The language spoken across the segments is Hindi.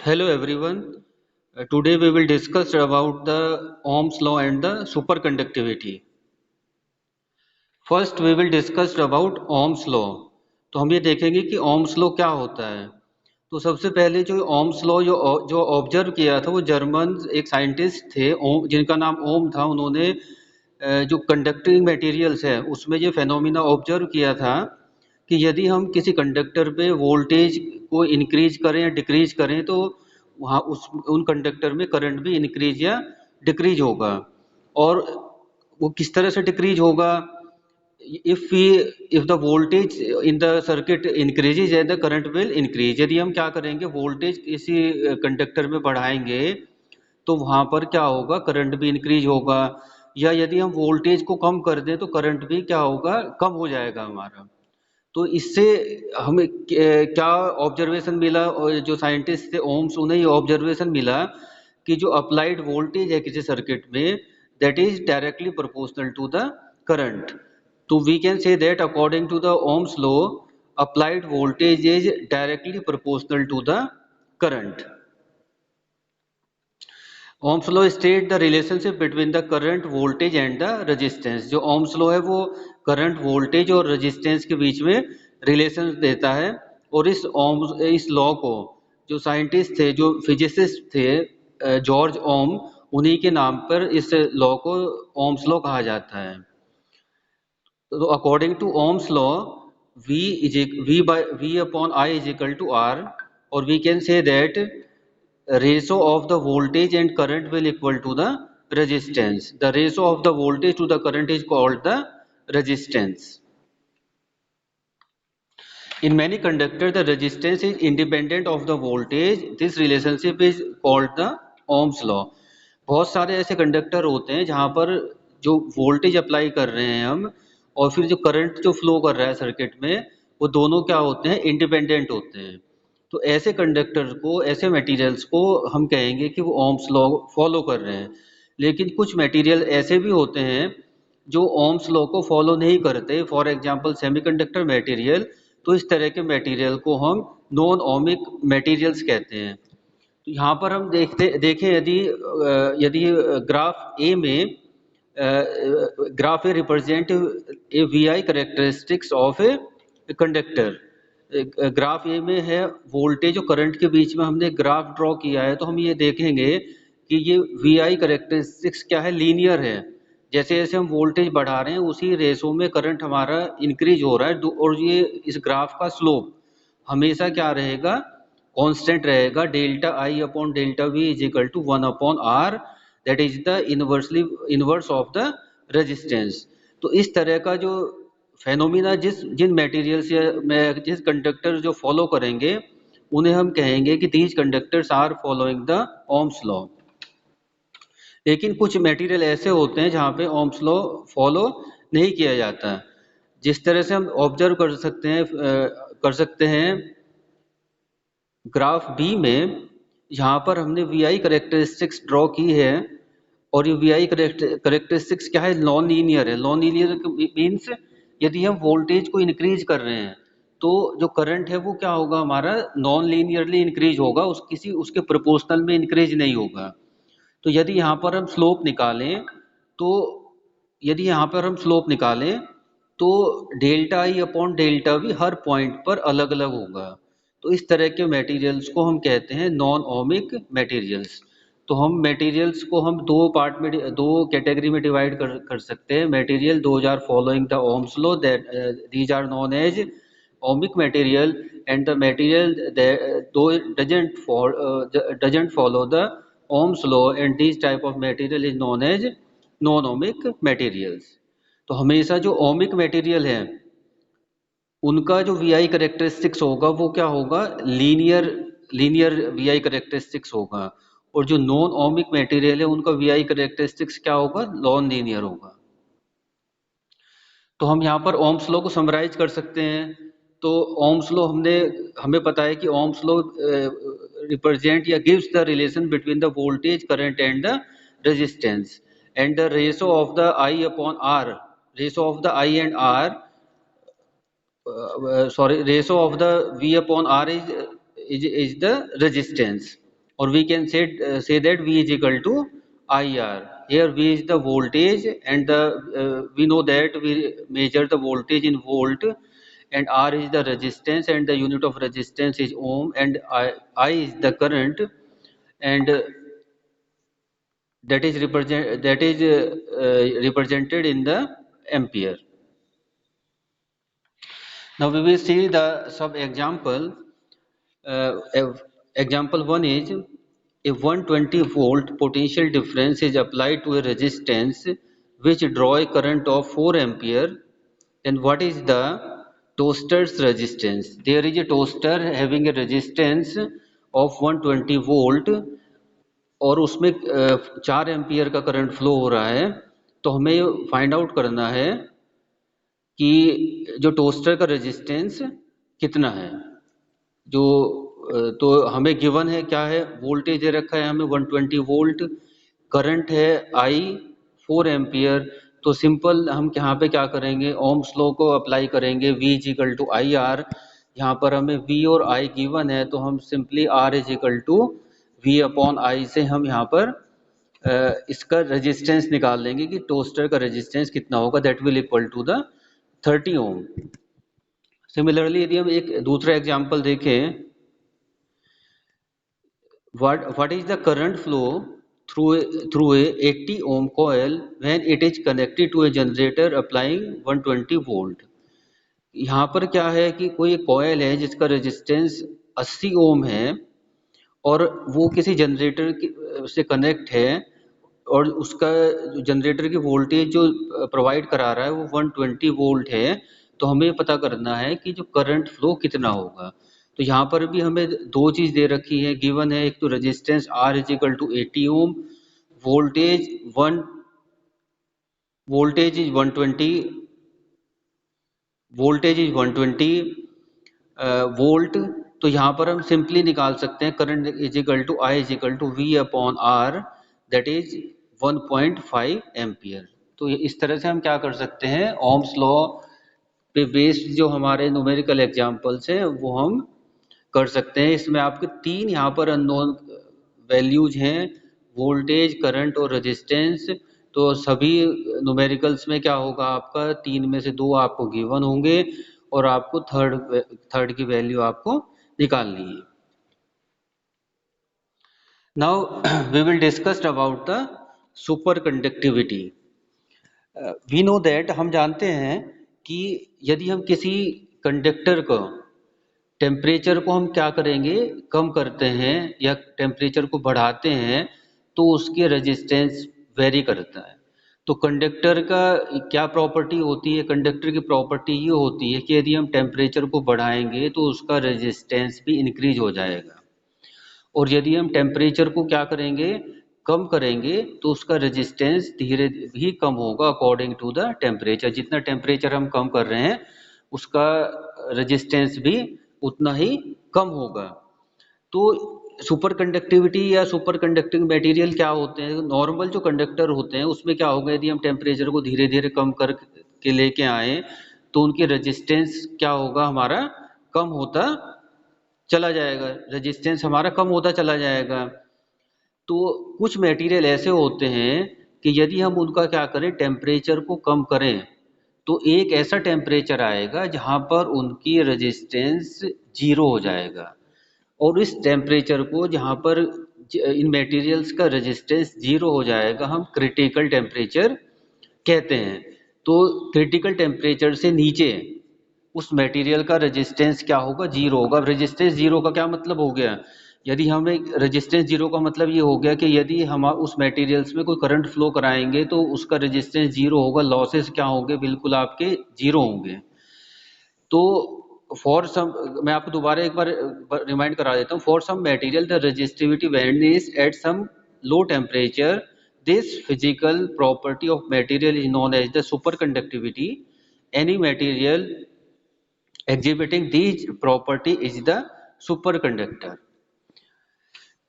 Hello everyone. Today we will discuss about the Ohm's law and the superconductivity. First we will discuss about Ohm's law. तो हम ये देखेंगे कि Ohm's law क्या होता है. तो सबसे पहले जो Ohm's law जो ऑब्जर्व किया था वो जर्मन एक साइंटिस्ट थे जिनका नाम ओम था. उन्होंने जो कंडक्टिंग मटेरियल्स है उसमें ये फेनोमिना ऑब्जर्व किया था कि यदि हम किसी कंडक्टर पे वोल्टेज को इंक्रीज करें या डिक्रीज करें तो वहाँ उन कंडक्टर में करंट भी इंक्रीज या डिक्रीज होगा. और वो किस तरह से डिक्रीज होगा? if the voltage in the circuit increases then the current will increase. यदि हम क्या करेंगे, वोल्टेज किसी कंडक्टर में बढ़ाएंगे तो वहाँ पर क्या होगा, करंट भी इंक्रीज होगा. या यदि हम वोल्टेज को कम कर दें तो करंट भी क्या होगा, कम हो जाएगा हमारा. तो इससे हमें क्या ऑब्जर्वेशन मिला, और जो साइंटिस्ट थे ओम्स, उन्हें ये ऑब्जर्वेशन मिला कि जो अप्लाइड वोल्टेज है किसी सर्किट में, that is directly proportional to the current. तो we can say that according to the Ohm's law applied voltage is directly proportional to the current. Ohm's law state the relationship between the current, voltage and the resistance. जो ओम्स लॉ है वो करंट, वोल्टेज और रेजिस्टेंस के बीच में रिलेशन देता है. और इस लॉ को जो साइंटिस्ट थे, जो फिजिसिस्ट थे, जॉर्ज ओम, उन्हीं के नाम पर इस लॉ को ओम्स लॉ कहा जाता है. तो according to Ohm's law V upon I is equal to R, और we can say that ratio of the voltage and current will equal to the resistance. The ratio of the voltage to the current is called the resistance. In many conductors the resistance is independent of the voltage. This relationship is called the Ohm's law. बहुत सारे ऐसे कंडक्टर होते हैं जहाँ पर जो वोल्टेज अप्लाई कर रहे हैं हम, और फिर जो करंट जो फ्लो कर रहा है सर्किट में, वो दोनों क्या होते हैं, इंडिपेंडेंट होते हैं. तो ऐसे कंडक्टर को, ऐसे मटेरियल्स को हम कहेंगे कि वो ओम्स लॉ फॉलो कर रहे हैं. लेकिन कुछ मटेरियल ऐसे भी होते हैं जो ओम्स लॉ को फॉलो नहीं करते, फॉर एग्जांपल सेमीकंडक्टर मटेरियल. तो इस तरह के मटेरियल को हम नॉन ओमिक मटेरियल्स कहते हैं. तो यहाँ पर हम देखें, यदि ग्राफ ए में, graph A represent a V I characteristics of a conductor. Graph A में है वोल्टेज और करंट के बीच में हमने ग्राफ ड्रॉ किया है. तो हम ये देखेंगे कि ये वी आई करेक्टरिस्टिक्स क्या है, लीनियर है. जैसे जैसे हम वोल्टेज बढ़ा रहे हैं उसी रेशो में करंट हमारा इंक्रीज हो रहा है. और ये इस ग्राफ का स्लोप हमेशा क्या रहेगा, कांस्टेंट रहेगा. Delta I upon delta V is equal to 1 upon R, that is the inverse of the resistance. तो इस तरह का जो फेनोमिना जिन मटेरियल्स या जिस कंडक्टर जो फॉलो करेंगे उन्हें हम कहेंगे कि these conductors are following the Ohm's law. लेकिन कुछ मटेरियल ऐसे होते हैं जहाँ पे ओम्स लॉ फॉलो नहीं किया जाता. जिस तरह से हम ऑब्जर्व कर सकते हैं ग्राफ बी में, यहाँ पर हमने वी आई करेक्टरिस्टिक्स ड्रॉ की है. और ये वी आई करेक्टरिस्टिक्स क्या है, नॉन लीनियर है. नॉन लीनियर मीन्स यदि हम वोल्टेज को इंक्रीज कर रहे हैं तो जो करंट है वो क्या होगा, हमारा नॉन लीनियरली इंक्रीज होगा, उसके प्रोपोर्शनल में इंक्रीज नहीं होगा. तो यदि यहाँ पर हम स्लोप निकालें तो delta I upon delta we her point पर अलग अलग होगा. तो इस तरह के मटेरियल्स को हम कहते हैं नॉन ओमिक मटेरियल्स. तो हम मटेरियल्स को हम दो कैटेगरी में डिवाइड कर सकते हैं. Material those are following the Ohm's law, that these are known as ohmic material, and the material doesn't follow the Ohm's law, and this type of material is known as non-ohmic materials. तो हमेशा जो ओमिक मटेरियल है उनका जो वी आई करेक्टरिस्टिक्स होगा वो क्या होगा, लीनियर वी आई करेक्टरिस्टिक्स होगा. और जो नॉन ओमिक मटेरियल है उनका वी आई करेक्टरिस्टिक्स क्या होगा, नॉन लीनियर होगा. तो हम यहाँ पर ओम्स लॉ को समराइज कर सकते हैं. तो ओम्स लॉ हमें पता है कि ओम्स लॉ रिप्रेजेंट या gives the relation between the voltage, current and the resistance, and the ratio of the I upon R, ratio of the I and R, ratio of the V upon R is the resistance. or we can say that V is equal to IR. Here V is the voltage, and we know that we measure the voltage in volt, and R is the resistance, and the unit of resistance is ohm, and I is the current, and that is represented in the ampere. Now we will see the some example. Example 1 is, if 120 volt potential difference is applied to a resistance which draw a current of 4 ampere, then what is the toaster's resistance? There is a toaster having a resistance of 120 volt, और उसमें 4 एम्पियर का करंट फ्लो हो रहा है, तो हमें फाइंड आउट करना है कि जो टोस्टर का रेजिस्टेंस कितना है। जो तो हमें गिवन है क्या है, वोल्टेज दे रखा है हमें 120 वोल्ट, करंट है आई 4 एम्पियर। तो सिंपल हम यहाँ पे क्या करेंगे, ओम्स लॉ को अप्लाई करेंगे, V is equal to I R. यहाँ पर हमें V और I गिवन है, तो हम simply R is equal to V upon I से हम यहाँ पर इसका रेजिस्टेंस निकाल लेंगे कि टोस्टर का रेजिस्टेंस कितना होगा, that will equal to the 30 ohm. Similarly यदि हम एक दूसरा एग्जांपल देखें, what is the current flow through a 80 ohm coil when it is connected to a generator applying 120 volt। यहाँ पर क्या है कि कोई एक कॉयल है जिसका रेजिस्टेंस 80 ओम है, और वो किसी जनरेटर से कनेक्ट है, और उसका जनरेटर की वोल्टेज जो प्रोवाइड करा रहा है वो 120 वोल्ट है। तो हमें पता करना है कि जो करंट फ्लो कितना होगा। तो यहाँ पर भी हमें दो चीज़ दे रखी है, गिवन है, एक तो resistance R is equal to 80 ohm, voltage is 120 volt. तो यहाँ पर हम सिंपली निकाल सकते हैं current is equal to I is equal to V upon R, that is 1.5 ampere. तो इस तरह से हम क्या कर सकते हैं, ओम्स लॉ पे बेस्ड जो हमारे न्यूमेरिकल एग्जांपल्स हैं वो हम कर सकते हैं। इसमें आपके तीन यहाँ पर अननोन वैल्यूज हैं, वोल्टेज, करंट और रेजिस्टेंस। तो सभी न्यूमेरिकल्स में क्या होगा, आपका तीन में से दो आपको गिवन होंगे, और आपको थर्ड की वैल्यू आपको निकालनी है। Now we will discuss about the super conductivity. We know that, हम जानते हैं कि यदि हम किसी कंडक्टर को टेम्परेचर को हम क्या करेंगे, कम करते हैं या टेम्परेचर को बढ़ाते हैं, तो उसकी रेजिस्टेंस वेरी करता है। तो कंडक्टर का क्या प्रॉपर्टी होती है, कंडक्टर की प्रॉपर्टी ये होती है कि यदि हम टेम्परेचर को बढ़ाएंगे तो उसका रेजिस्टेंस भी इंक्रीज हो जाएगा, और यदि हम टेम्परेचर को क्या करेंगे, कम करेंगे, तो उसका रेजिस्टेंस धीरे भी कम होगा अकॉर्डिंग टू द टेम्परेचर। जितना टेम्परेचर हम कम कर रहे हैं उसका रेजिस्टेंस भी उतना ही कम होगा। तो सुपर कंडक्टिविटी या सुपर कंडक्टिंग मटेरियल क्या होते हैं, नॉर्मल जो कंडक्टर होते हैं उसमें क्या होगा, यदि हम टेम्परेचर को धीरे धीरे कम करके लेके आए तो उनकी रेजिस्टेंस क्या होगा, हमारा कम होता चला जाएगा, रेजिस्टेंस हमारा कम होता चला जाएगा। तो कुछ मटेरियल ऐसे होते हैं कि यदि हम उनका क्या करें, टेम्परेचर को कम करें, तो एक ऐसा टेम्परेचर आएगा जहाँ पर उनकी रेजिस्टेंस जीरो हो जाएगा, और इस टेम्परेचर को जहाँ पर इन मटेरियल्स का रेजिस्टेंस जीरो हो जाएगा हम क्रिटिकल टेम्परेचर कहते हैं। तो क्रिटिकल टेम्परेचर से नीचे उस मटेरियल का रेजिस्टेंस क्या होगा, जीरो होगा। रेजिस्टेंस जीरो का क्या मतलब हो गया, यदि हमें रेजिस्टेंस जीरो का मतलब ये हो गया कि यदि हम उस मटेरियल्स में कोई करंट फ्लो कराएंगे तो उसका रेजिस्टेंस जीरो होगा, लॉसेस क्या होंगे, बिल्कुल आपके जीरो होंगे। तो फॉर सम, मैं आपको दोबारा एक बार रिमाइंड करा देता हूँ, for some material the resistivity vanishes at some low temperature, this physical property of material is known as the super conductivity. Any material exhibiting this property is the super conductor.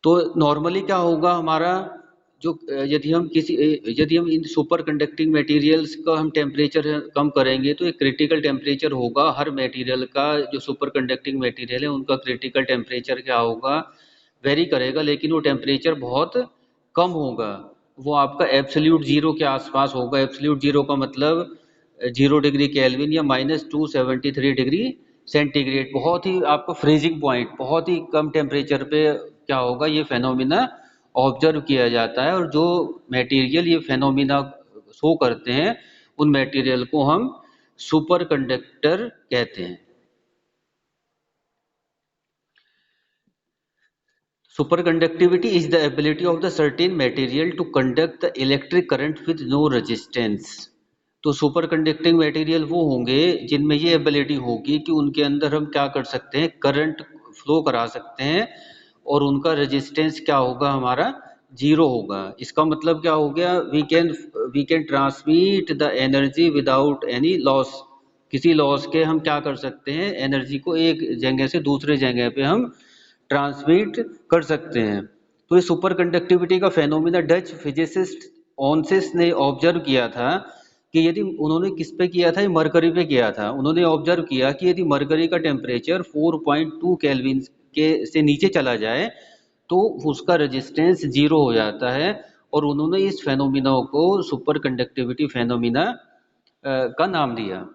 तो नॉर्मली क्या होगा हमारा, जो यदि हम इन सुपर कंडक्टिंग मटेरियल्स का हम टेम्परेचर कम करेंगे तो एक क्रिटिकल टेम्परेचर होगा हर मटेरियल का, जो सुपर कंडक्टिंग मटेरियल है उनका क्रिटिकल टेम्परेचर क्या होगा, वेरी करेगा, लेकिन वो टेम्परेचर बहुत कम होगा, वो आपका एब्सोल्यूट जीरो के आसपास होगा। एब्सोल्यूट जीरो का मतलब 0 डिग्री केल्विन या -273 डिग्री सेंटीग्रेड, बहुत ही आपको फ्रीजिंग पॉइंट, बहुत ही कम टेम्परेचर पे क्या होगा, ये फेनोमिना ऑब्जर्व किया जाता है। और जो मटेरियल ये फेनोमिना शो करते हैं उन मटेरियल को हम सुपर कंडक्टर कहते हैं। Superconductivity is the ability of the certain material to conduct the electric current with no resistance। तो सुपर कंडक्टिंग मटेरियल वो होंगे जिनमें ये एबिलिटी होगी कि उनके अंदर हम क्या कर सकते हैं, करंट फ्लो करा सकते हैं, और उनका रेजिस्टेंस क्या होगा, हमारा जीरो होगा। इसका मतलब क्या हो गया, we can transmit the energy without any loss. किसी लॉस के हम क्या कर सकते हैं, एनर्जी को एक जगह से दूसरे जगह पे हम ट्रांसमिट कर सकते हैं। तो ये सुपर कंडक्टिविटी का फेनोमिना डच फिजिसिस्ट ऑनसिस ने ऑब्जर्व किया था कि यदि उन्होंने किस पे किया था, ये मरकरी पे किया था। उन्होंने ऑब्जर्व किया कि यदि मरकरी का टेम्परेचर 4.2 केल्विन के से नीचे चला जाए तो उसका रेजिस्टेंस जीरो हो जाता है, और उन्होंने इस फेनोमिना को सुपर कंडक्टिविटी फेनोमिना का नाम दिया।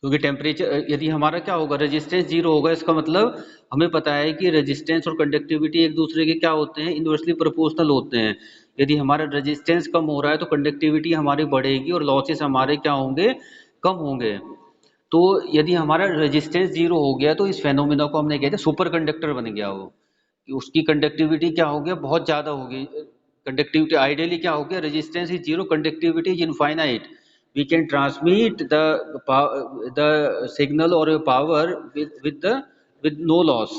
क्योंकि टेम्परेचर यदि हमारा क्या होगा, रेजिस्टेंस जीरो होगा, इसका मतलब हमें पता है कि रेजिस्टेंस और कंडक्टिविटी एक दूसरे के क्या होते हैं, इनवर्सली प्रोपोर्शनल होते हैं। यदि हमारा रेजिस्टेंस कम हो रहा है तो कंडक्टिविटी हमारी बढ़ेगी और लॉसेस हमारे क्या होंगे, कम होंगे। तो यदि हमारा रेजिस्टेंस जीरो हो गया तो इस फेनोमिना को हमने कहते हैं सुपर कंडक्टर बन गया वो, कि उसकी कंडक्टिविटी क्या हो गया, बहुत ज़्यादा होगी। कंडक्टिविटी आइडियली क्या हो गया, resistance is zero, conductivity is infinite, we can transmit the signal or a power with no loss।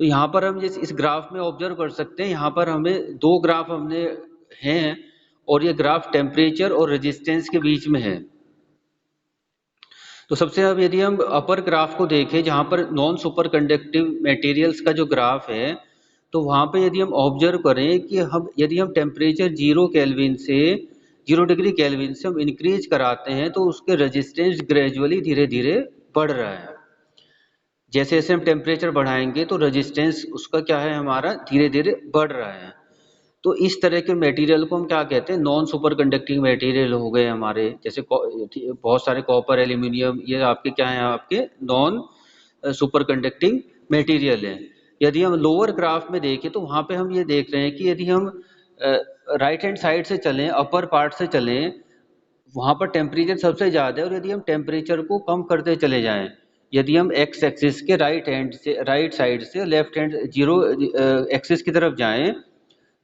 तो यहाँ पर हम इस ग्राफ में ऑब्जर्व कर सकते हैं, यहाँ पर हमें दो ग्राफ हमने हैं, और ये ग्राफ टेम्परेचर और रेजिस्टेंस के बीच में है। तो सबसे अब यदि हम अपर ग्राफ को देखें, जहाँ पर नॉन सुपर कंडक्टिव मटेरियल्स का जो ग्राफ है, तो वहाँ पे यदि हम ऑब्जर्व करें कि यदि हम टेम्परेचर 0 डिग्री केल्विन से हम इंक्रीज कराते हैं तो उसके रेजिस्टेंस ग्रेजुअली धीरे धीरे बढ़ रहा है। जैसे जैसे हम टेम्परेचर बढ़ाएंगे तो रेजिस्टेंस उसका क्या है, हमारा धीरे धीरे बढ़ रहा है। तो इस तरह के मटेरियल को हम क्या कहते हैं, नॉन सुपर कंडक्टिंग मटेरियल हो गए हमारे। जैसे बहुत सारे कॉपर, एल्यूमिनियम, ये आपके क्या है, आपके नॉन सुपर कंडक्टिंग मटेरियल है। यदि हम लोअर ग्राफ में देखें तो वहाँ पे हम ये देख रहे हैं कि यदि हम राइट हैंड साइड से चलें, अपर पार्ट से चलें, वहाँ पर टेम्परेचर सबसे ज़्यादा है। और यदि हम टेम्परेचर को कम करते चले जाएं, यदि हम एक्स एक्सिस के राइट साइड से लेफ्ट हैंड जीरो एक्सिस की तरफ जाएं,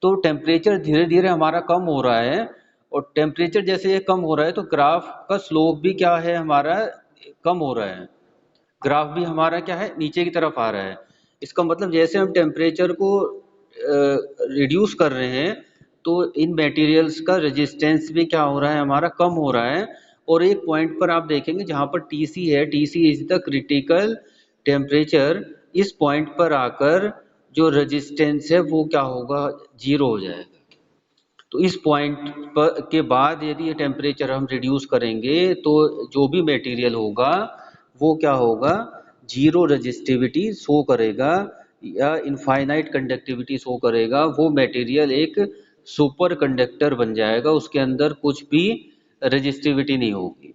तो टेम्परेचर धीरे धीरे हमारा कम हो रहा है। और टेम्परेचर जैसे ये कम हो रहा है तो ग्राफ का स्लोप भी क्या है, हमारा कम हो रहा है। ग्राफ भी हमारा क्या है, नीचे की तरफ आ रहा है। इसका मतलब जैसे हम टेम्परेचर को रिड्यूस कर रहे हैं तो इन मटेरियल्स का रेजिस्टेंस भी क्या हो रहा है, हमारा कम हो रहा है। और एक पॉइंट पर आप देखेंगे जहाँ पर TC है, TC is the critical temperature, इस पॉइंट पर आकर जो रेजिस्टेंस है वो क्या होगा, जीरो हो जाएगा। तो इस पॉइंट पर के बाद यदि ये टेम्परेचर हम रिड्यूस करेंगे तो जो भी मटेरियल होगा वो क्या होगा, जीरो रेजिस्टिविटी शो करेगा या इनफाइनाइट कंडक्टिविटी शो करेगा। वो मटेरियल एक सुपर कंडक्टर बन जाएगा, उसके अंदर कुछ भी रेजिस्टिविटी नहीं होगी।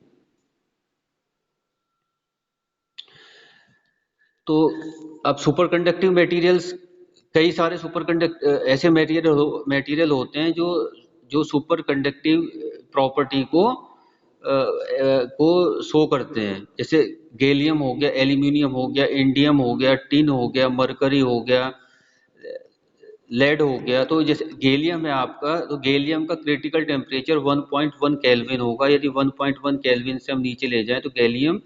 तो अब सुपर कंडक्टिव मटेरियल्स, कई सारे ऐसे मटेरियल होते हैं जो जो सुपर कंडक्टिव प्रॉपर्टी को शो करते हैं। जैसे गैलियम हो गया, एल्यूमिनियम हो गया, इंडियम हो गया, टिन हो गया, मरकरी हो गया, लेड हो गया। तो जैसे गैलियम है आपका, तो गैलियम का क्रिटिकल टेम्परेचर 1.1 केल्विन होगा। यदि 1.1 केल्विन से हम नीचे ले जाएं तो गैलियम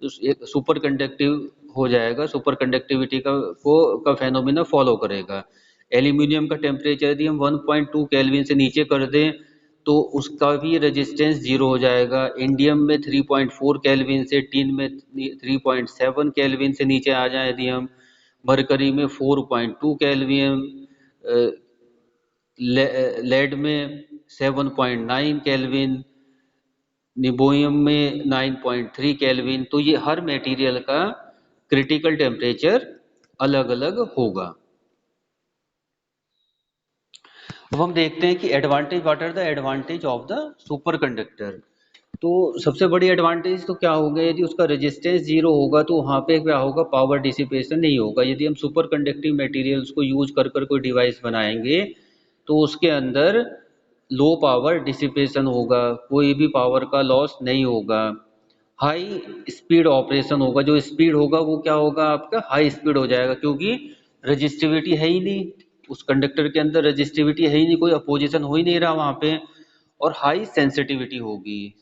एक सुपर कंडक्टिव हो जाएगा, सुपर कंडक्टिविटी का फेनोमिना फॉलो करेगा। एल्यूमिनियम का टेम्परेचर यदि हम 1.2 केल्विन से नीचे कर दें तो उसका भी रेजिस्टेंस जीरो हो जाएगा। इंडियम में 3.4 केल्विन से, टिन में 3.7 केल्विन से नीचे आ जाए यदि हम, मरकरी में 4.2 केल्विन, लेड में 7.9 केल्विन, निबोयम में 9.3 केल्विन। तो ये हर मटेरियल का क्रिटिकल टेम्परेचर अलग अलग होगा। अब हम देखते हैं कि advantage, what are the advantage of the super conductor. तो सबसे बड़ी एडवांटेज तो क्या होगा, यदि उसका रेजिस्टेंस जीरो होगा तो वहाँ पे क्या होगा, पावर डिसिपेशन नहीं होगा। यदि हम सुपर कंडक्टिव मटेरियल्स को यूज कर कर कोई डिवाइस बनाएंगे तो उसके अंदर लो पावर डिसिपेशन होगा, कोई भी पावर का लॉस नहीं होगा। हाई स्पीड ऑपरेशन होगा, जो स्पीड होगा वो क्या होगा, आपका हाई स्पीड हो जाएगा, क्योंकि रजिस्टिविटी है ही नहीं उस कंडक्टर के अंदर, रजिस्टिविटी है ही नहीं, कोई अपोजिशन हो ही नहीं रहा वहाँ पे। और हाई सेंसिटिविटी होगी,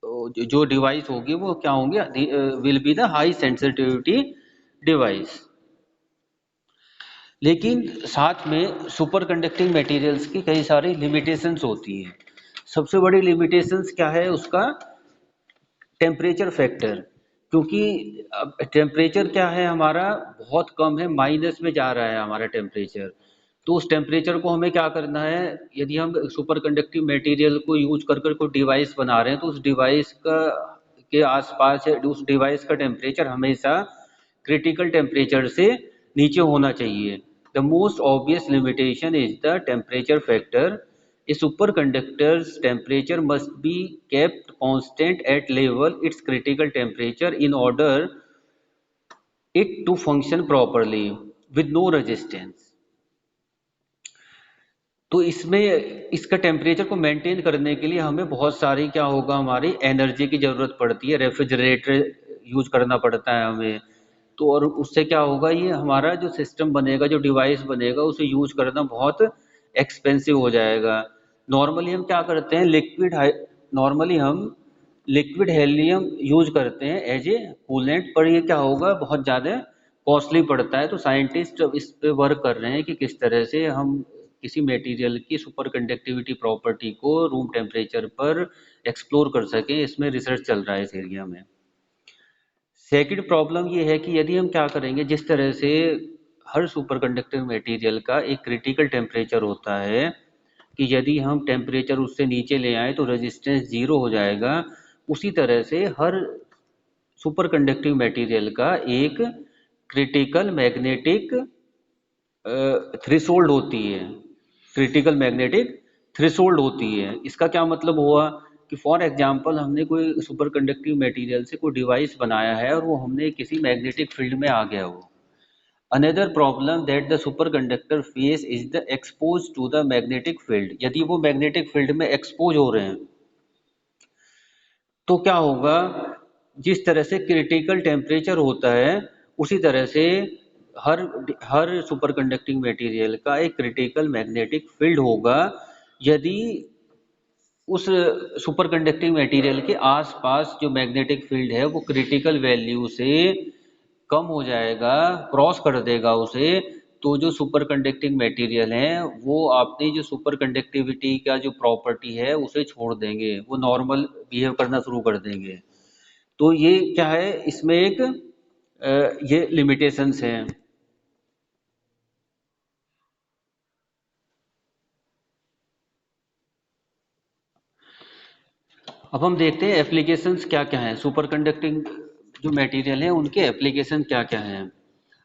तो जो डिवाइस होगी वो क्या होंगे, will be the high sensitivity device. लेकिन साथ में सुपर कंडक्टिंग मटेरियल्स की कई सारी लिमिटेशंस होती हैं। सबसे बड़ी लिमिटेशंस क्या है उसका, टेम्परेचर फैक्टर। क्योंकि अब टेम्परेचर क्या है हमारा, बहुत कम है, माइनस में जा रहा है हमारा टेम्परेचर। तो उस टेम्परेचर को हमें क्या करना है, यदि हम सुपर कंडक्टिव मटेरियल को यूज कर कर कोई डिवाइस बना रहे हैं तो उस डिवाइस का के आसपास है, उस डिवाइस का टेम्परेचर हमेशा क्रिटिकल टेम्परेचर से नीचे होना चाहिए। The most obvious limitation is the temperature factor. A superconductor's temperature must be kept constant at level its critical temperature in order it to function properly with no resistance। तो इसमें इसका टेम्परेचर को मेंटेन करने के लिए हमें बहुत सारी क्या होगा, हमारी एनर्जी की ज़रूरत पड़ती है, रेफ्रिजरेटर यूज करना पड़ता है हमें। तो और उससे क्या होगा, ये हमारा जो सिस्टम बनेगा, जो डिवाइस बनेगा, उसे यूज करना बहुत एक्सपेंसिव हो जाएगा। नॉर्मली हम क्या करते हैं, नॉर्मली हम लिक्विड हेलियम यूज करते हैं एज ए कूलेंट, पर ये क्या होगा, बहुत ज़्यादा कॉस्टली पड़ता है। तो साइंटिस्ट अब इस पे वर्क कर रहे हैं कि किस तरह से हम किसी मटेरियल की सुपर कंडक्टिविटी प्रॉपर्टी को रूम टेम्परेचर पर एक्सप्लोर कर सकें। इसमें रिसर्च चल रहा है इस एरिया में। सेकंड प्रॉब्लम ये है कि यदि हम क्या करेंगे, जिस तरह से हर सुपर कंडक्टिव मटेरियल का एक क्रिटिकल टेम्परेचर होता है कि यदि हम टेम्परेचर उससे नीचे ले आए तो रेजिस्टेंस जीरो हो जाएगा, उसी तरह से हर सुपर कंडक्टिव मटेरियल का एक क्रिटिकल मैग्नेटिक थ्रेशोल्ड होती है, क्रिटिकल मैग्नेटिक थ्रेशोल्ड होती है। इसका क्या मतलब हुआ कि फॉर एग्जांपल हमने कोई सुपर कंडक्टिव मटेरियल से कोई डिवाइस बनाया है और वो हमने किसी मैग्नेटिक फील्ड में आ गया हो। Another problem that the super conductor face is the expose to the magnetic field. यदि वो मैग्नेटिक फील्ड में एक्सपोज हो रहे हैं तो क्या होगा, जिस तरह से क्रिटिकल टेम्परेचर होता है उसी तरह से हर हर सुपर कंडक्टिंग मटेरियल का एक क्रिटिकल मैग्नेटिक फील्ड होगा। यदि उस सुपर कंडक्टिंग मटेरियल के आसपास जो मैग्नेटिक फील्ड है वो क्रिटिकल वैल्यू से कम हो जाएगा, क्रॉस कर देगा उसे, तो जो सुपर कंडक्टिंग मटेरियल है वो अपनी जो सुपर कंडक्टिविटी का जो प्रॉपर्टी है उसे छोड़ देंगे, वो नॉर्मल बिहेव करना शुरू कर देंगे। तो ये क्या है, इसमें एक ये लिमिटेशंस हैं। अब हम देखते हैं एप्लीकेशंस क्या क्या हैं, सुपर कंडक्टिंग जो मटेरियल है उनके एप्लीकेशन क्या क्या हैं।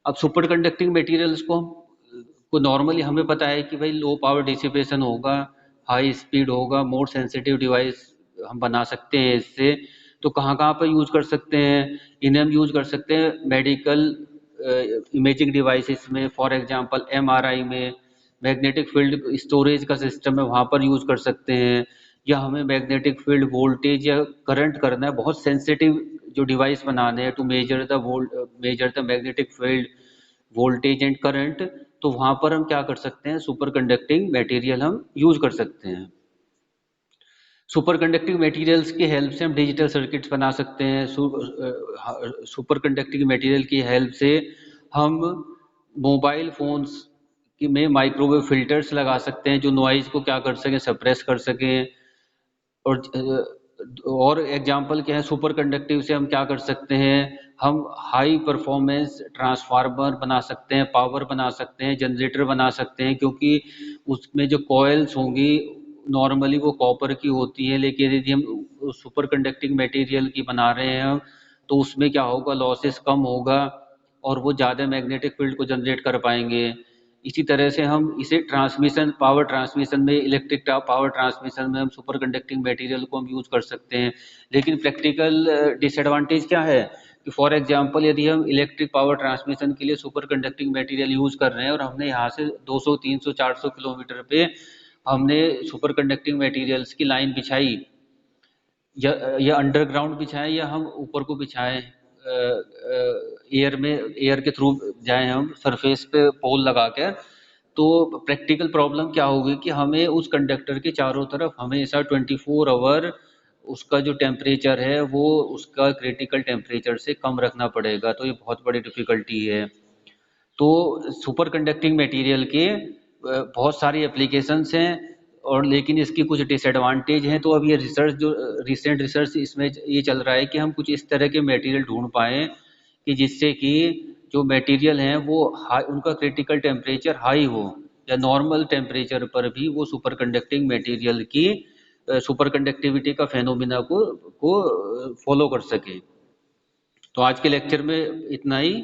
अब सुपर कंडक्टिंग मटेरियल्स को नॉर्मली हमें पता है कि भाई लो पावर डिसिपेशन होगा, हाई स्पीड होगा, मोर सेंसिटिव डिवाइस हम बना सकते हैं इससे। तो कहाँ कहाँ पर यूज कर सकते हैं, इन्हें हम यूज कर सकते हैं मेडिकल इमेजिंग डिवाइसेस में, फॉर एग्जांपल एमआरआई में, मैग्नेटिक फील्ड स्टोरेज का सिस्टम है वहाँ पर यूज कर सकते हैं। या हमें मैग्नेटिक फील्ड वोल्टेज या करंट करना है, बहुत सेंसिटिव जो डिवाइस बनाने हैं to measure the magnetic field voltage and current, तो वहां पर हम क्या कर सकते हैं, सुपर कंडक्टिंग मटेरियल हम यूज कर सकते हैं। सुपर कंडक्टिंग मटेरियल्स की हेल्प से हम डिजिटल सर्किट्स बना सकते हैं। सुपर कंडक्टिंग मटेरियल की हेल्प से हम मोबाइल फोन्स की में माइक्रोवेव फिल्टर्स लगा सकते हैं जो नॉइज को क्या कर सकें, सप्रेस कर सकें। और एग्जांपल क्या है, सुपर कंडक्टिव से हम क्या कर सकते हैं, हम हाई परफॉर्मेंस ट्रांसफार्मर बना सकते हैं, पावर बना सकते हैं, जनरेटर बना सकते हैं, क्योंकि उसमें जो कॉइल्स होंगी नॉर्मली वो कॉपर की होती है, लेकिन यदि हम सुपर कंडक्टिंग मटेरियल की बना रहे हैं तो उसमें क्या होगा, लॉसेस कम होगा और वो ज़्यादा मैग्नेटिक फील्ड को जनरेट कर पाएंगे। इसी तरह से हम इसे ट्रांसमिशन, पावर ट्रांसमिशन में, इलेक्ट्रिक पावर ट्रांसमिशन में हम सुपर कंडक्टिंग मटेरियल को हम यूज कर सकते हैं। लेकिन प्रैक्टिकल डिसएडवांटेज क्या है कि फॉर एग्जांपल यदि हम इलेक्ट्रिक पावर ट्रांसमिशन के लिए सुपर कंडक्टिंग मटेरियल यूज कर रहे हैं और हमने यहाँ से 200, 300, 400 किलोमीटर पे हमने सुपर कंडक्टिंग मटेरियल्स की लाइन बिछाई, या अंडरग्राउंड बिछाएं या हम ऊपर को बिछाएं, एयर के थ्रू जाएं हम सरफेस पे पोल लगा कर, तो प्रैक्टिकल प्रॉब्लम क्या होगी कि हमें उस कंडक्टर के चारों तरफ हमेशा 24 आवर उसका जो टेम्परेचर है वो उसका क्रिटिकल टेम्परेचर से कम रखना पड़ेगा, तो ये बहुत बड़ी डिफिकल्टी है। तो सुपर कंडक्टिंग मटेरियल के बहुत सारी एप्लीकेशंस हैं, और लेकिन इसकी कुछ डिसएडवांटेज हैं। तो अब ये रिसर्च, जो रिसेंट रिसर्च इसमें ये चल रहा है कि हम कुछ इस तरह के मटेरियल ढूंढ पाएँ कि जिससे कि जो मटेरियल हैं वो हाई, उनका क्रिटिकल टेम्परेचर हाई हो, या नॉर्मल टेम्परेचर पर भी वो सुपर कंडक्टिंग मटेरियल की सुपर कंडक्टिविटी का फेनोमिना को फॉलो कर सके। तो आज के लेक्चर में इतना ही।